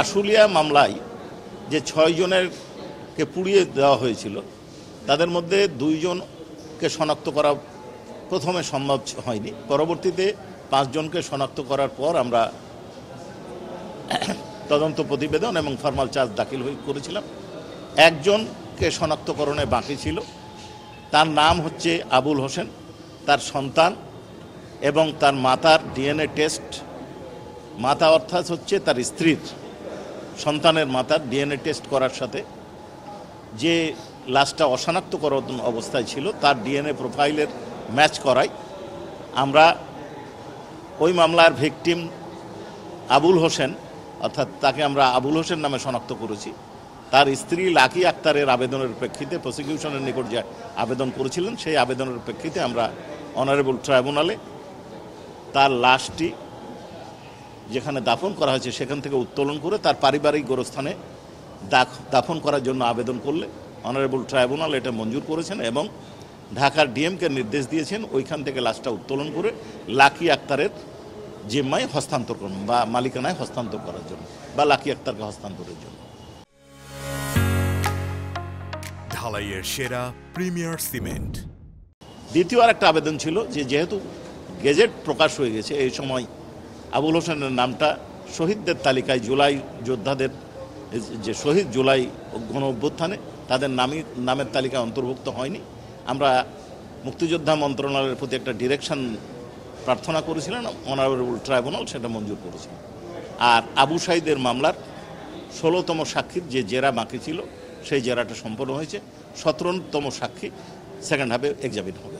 আশুলিয়া মামলায় যে 6 জনেরকে পুড়িয়ে দেওয়া হয়েছিল তাদের মধ্যে 2 জনকে শনাক্ত করা প্রথমে সম্ভব হয়নি। পরবর্তীতে 5 জনকে শনাক্ত করার পর আমরা তদন্ত প্রতিবেদন এবং ফরমাল চার্জ দাখিল করেছিলাম। একজনকে শনাক্তকরণে বাকি ছিল, তার নাম হচ্ছে আবুল হোসেন। তার সন্তান এবং তার মাতার ডিএনএ টেস্ট, মাতা অর্থাৎ হচ্ছে তার স্ত্রীর সন্তানের মাতার ডিএনএ টেস্ট করার সাথে যে লাশটা অশনাক্তকরণ অবস্থায় ছিল তার ডিএনএ প্রোফাইলের ম্যাচ করায় আমরা ওই মামলার ভিকটিম আবুল হোসেন, অর্থাৎ তাকে আমরা আবুল হোসেন নামে শনাক্ত করেছি। তার স্ত্রী লাকি আক্তারের আবেদনের প্রেক্ষিতে প্রসিকিউশনের নিকট যে আবেদন করেছিলেন সেই আবেদনের প্রেক্ষিতে আমরা অনারেবল ট্রাইব্যুনালে তার লাশটি যেখানে দাফন করা হয়েছে সেখান থেকে উত্তোলন করে তার পারিবারিক গোরস্থানে দাফন করার জন্য আবেদন করলে অনারেবল ট্রাইব্যুনাল এটা মঞ্জুর করেছেন এবং ঢাকার ডিএমকে নির্দেশ দিয়েছেন ওইখান থেকে লাশটা উত্তোলন করে লাকি আক্তারের জিম্মায় হস্তান্তর করুন বা মালিকানায় হস্তান্তর করার জন্য বা লাকি আক্তারকে হস্তান্তরের জন্য। ঢালাইয়ের সেরা প্রিমিয়ার সিমেন্ট। দ্বিতীয় আর একটা আবেদন ছিল যে যেহেতু গেজেট প্রকাশ হয়ে গেছে এই সময় আবুল হোসেনের নামটা শহীদদের তালিকায় জুলাই যোদ্ধাদের যে শহীদ জুলাই গণ অভ্যুত্থানে তাদের নামের তালিকায় অন্তর্ভুক্ত হয়নি। আমরা মুক্তিযোদ্ধা মন্ত্রণালয়ের প্রতি একটা ডিরেকশন প্রার্থনা করেছিলেন, অনারেবল ট্রাইব্যুনাল সেটা মঞ্জুর করেছিল। আর আবু সাঈদের মামলার 16তম সাক্ষীর যে জেরা বাকি ছিল সেই জেরাটা সম্পন্ন হয়েছে। 17তম সাক্ষী সেকেন্ড হাফে এক্সামিন হবে।